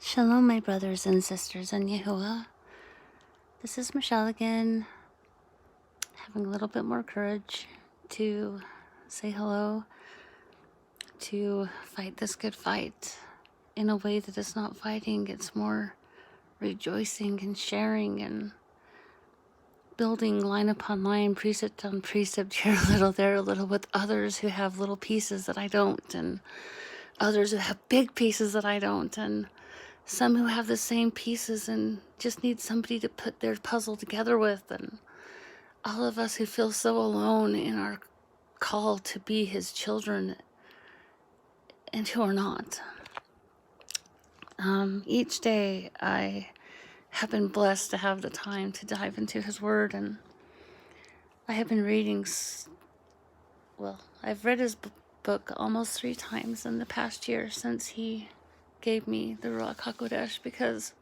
Shalom, my brothers and sisters in Yahuwah. This is Michelle again, having a little bit more courage to say hello, to fight this good fight in a way that is not fighting. It's more rejoicing and sharing and building line upon line, precept on precept, here a little, there a little, with others who have little pieces that I don't, and others who have big pieces that I don't, and some who have the same pieces and just need somebody to put their puzzle together with, and all of us who feel so alone in our call to be his children and who are not. Each day I have been blessed to have the time to dive into his word, and I have been reading, I've read his book almost 3 times in the past year since he gave me the Ruach HaKodesh, because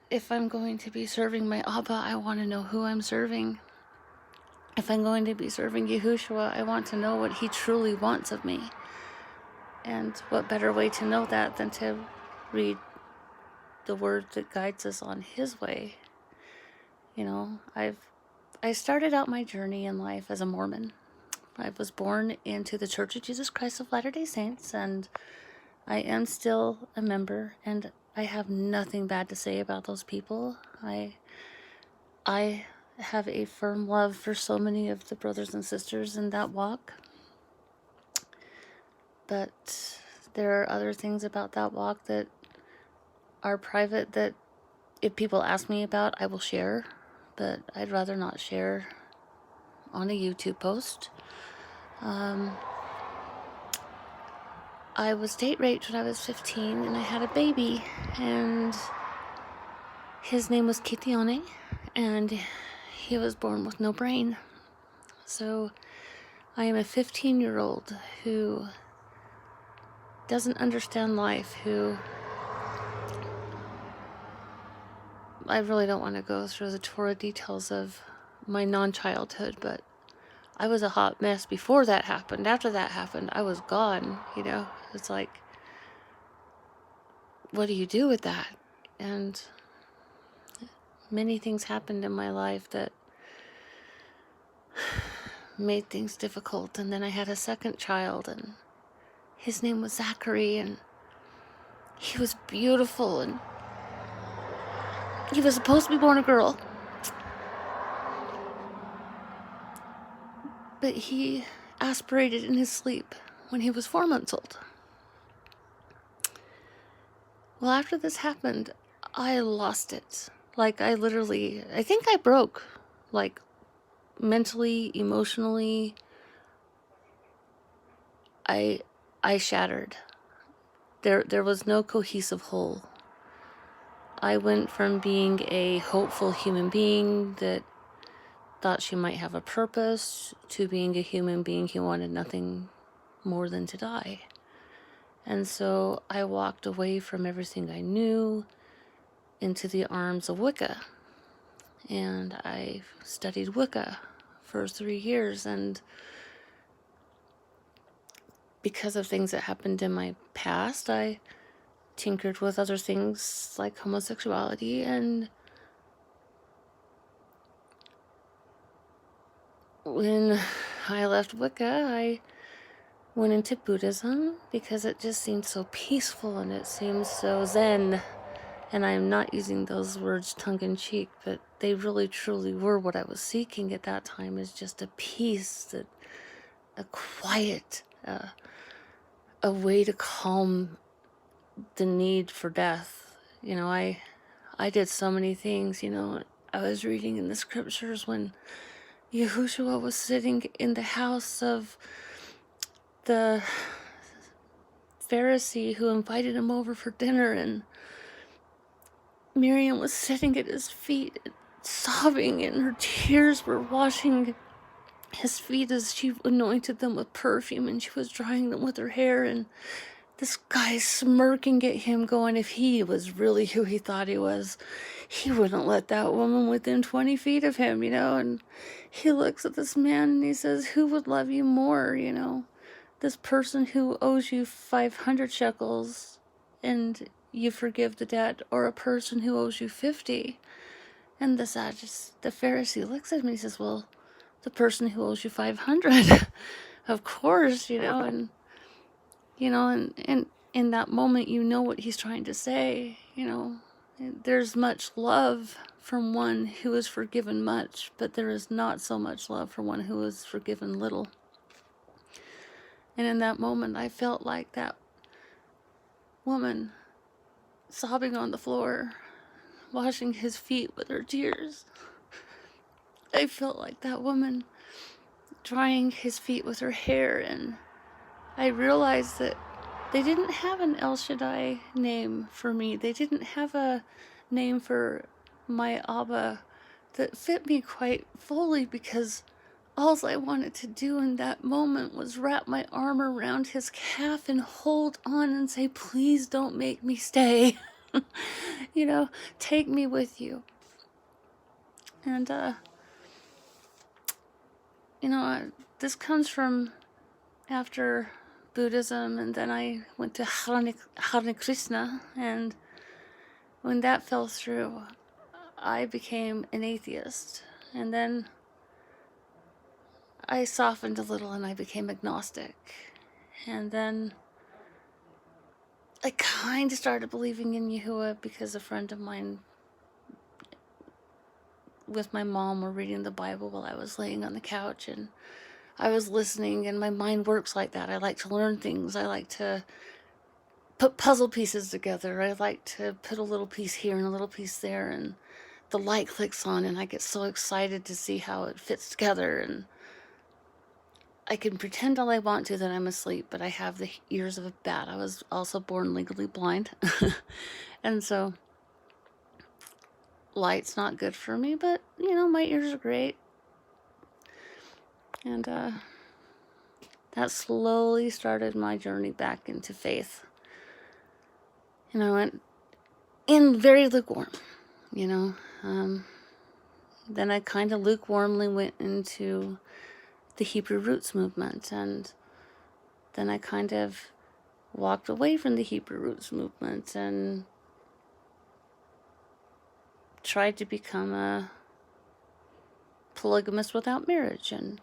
if I'm going to be serving my Abba, I want to know who I'm serving. If I'm going to be serving Yahushua, I want to know what he truly wants of me. And what better way to know that than to read the word that guides us on his way. You know, I started out my journey in life as a Mormon. I was born into the Church of Jesus Christ of Latter-day Saints, and I am still a member, and I have nothing bad to say about those people. I have a firm love for so many of the brothers and sisters in that walk. But there are other things about that walk that are private that if people ask me about, I will share. But I'd rather not share on a YouTube post. I was date raped when I was 15, and I had a baby, and his name was Kitione, and he was born with no brain. So I am a 15-year-old who doesn't understand life, who I really don't want to go through the Torah details of my non-childhood, but I was a hot mess before that happened. After that happened, I was gone, you know. It's like, what do you do with that? And many things happened in my life that made things difficult. And then I had a second child, and his name was Zachary, and he was beautiful, and he was supposed to be born a girl. But he aspirated in his sleep when he was 4 months old. Well, after this happened, I lost it. Like, I think I broke. Like, mentally, emotionally, I shattered. There was no cohesive whole. I went from being a hopeful human being that thought she might have a purpose to being a human being who wanted nothing more than to die. And so I walked away from everything I knew into the arms of Wicca. And I studied Wicca for 3 years, and because of things that happened in my past, I tinkered with other things like homosexuality, and when I left Wicca, I went into Buddhism because it just seemed so peaceful and it seemed so zen. And I'm not using those words tongue-in-cheek, but they really truly were what I was seeking at that time, is just a peace, a quiet, a way to calm the need for death. You know, I did so many things. You know, I was reading in the scriptures when Yahushua was sitting in the house of the Pharisee who invited him over for dinner, and Miriam was sitting at his feet, sobbing, and her tears were washing his feet as she anointed them with perfume, and she was drying them with her hair, and this guy smirking at him, going, if he was really who he thought he was, he wouldn't let that woman within 20 feet of him, you know. And he looks at this man and he says, who would love you more, you know? This person who owes you 500 shekels, and you forgive the debt, or a person who owes you 50. And the Pharisee looks at me and says, well, the person who owes you 500. Of course, and in that moment, what he's trying to say. There's much love from one who is forgiven much, but there is not so much love for one who is forgiven little. And in that moment, I felt like that woman sobbing on the floor, washing his feet with her tears. I felt like that woman drying his feet with her hair, and I realized that they didn't have an El Shaddai name for me. They didn't have a name for my Abba that fit me quite fully, because all I wanted to do in that moment was wrap my arm around his calf and hold on and say, please don't make me stay. Take me with you. And, this comes from after Buddhism, and then I went to Hare Krishna, and when that fell through, I became an atheist. And then I softened a little and I became agnostic. And then I kind of started believing in Yahuwah because a friend of mine with my mom were reading the Bible while I was laying on the couch, and I was listening, and my mind works like that. I like to learn things. I like to put puzzle pieces together. I like to put a little piece here and a little piece there, and the light clicks on, and I get so excited to see how it fits together. And I can pretend all I want to that I'm asleep, but I have the ears of a bat. I was also born legally blind. And so light's not good for me, but my ears are great. And that slowly started my journey back into faith. And I went in very lukewarm, Then I kind of lukewarmly went into the Hebrew Roots movement, and then I kind of walked away from the Hebrew Roots movement and tried to become a polygamist without marriage. And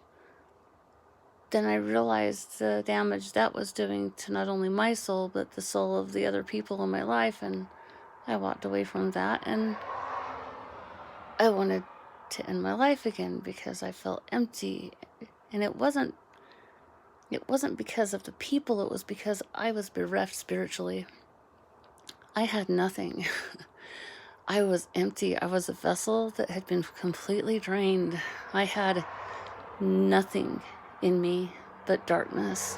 then I realized the damage that was doing to not only my soul, but the soul of the other people in my life. And I walked away from that, and I wanted to end my life again because I felt empty. And it wasn't because of the people, it was because I was bereft spiritually. I had nothing. I was empty. I was a vessel that had been completely drained. I had nothing in me but darkness.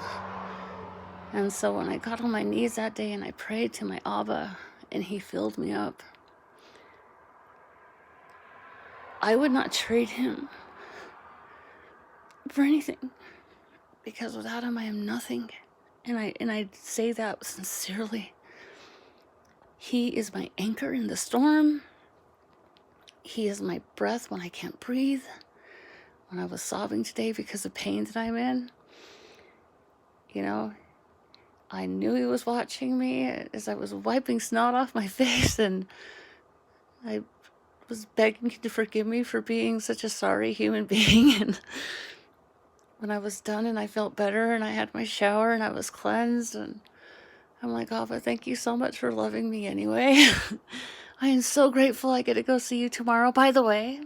And so when I got on my knees that day and I prayed to my Abba and he filled me up, I would not trade him for anything, because without him I am nothing. And I say that sincerely. He is my anchor in the storm. He is my breath when I can't breathe. When I was sobbing today because of pain that I'm in, I knew he was watching me as I was wiping snot off my face, and I was begging him to forgive me for being such a sorry human being. And when I was done and I felt better and I had my shower and I was cleansed, and I'm like, Abba, thank you so much for loving me anyway. I am so grateful I get to go see you tomorrow. By the way,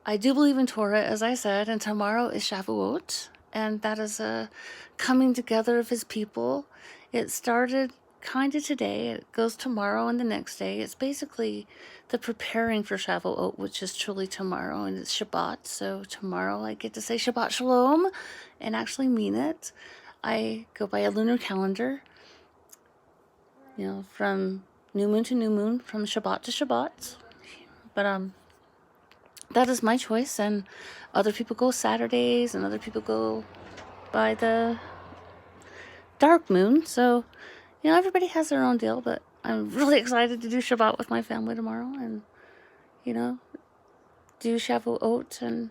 I do believe in Torah, as I said, and tomorrow is Shavuot, and that is a coming together of his people. It started kind of today. It goes tomorrow and the next day. It's basically the preparing for Shavuot, which is truly tomorrow, and it's Shabbat. So tomorrow I get to say Shabbat Shalom and actually mean it. I go by a lunar calendar, from new moon to new moon, from Shabbat to Shabbat. But that is my choice, and other people go Saturdays, and other people go by the dark moon. So, everybody has their own deal, but I'm really excited to do Shabbat with my family tomorrow, and, do Shavuot, and,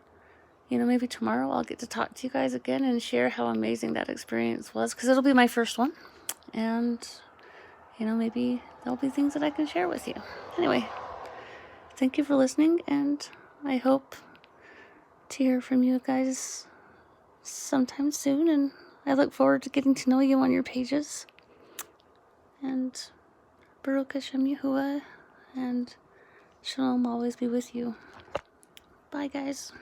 maybe tomorrow I'll get to talk to you guys again and share how amazing that experience was, because it'll be my first one. And, maybe there'll be things that I can share with you. Anyway, thank you for listening, and I hope to hear from you guys sometime soon, and I look forward to getting to know you on your pages. And Baruch Hashem Yahuwah, and Shalom always be with you. Bye, guys.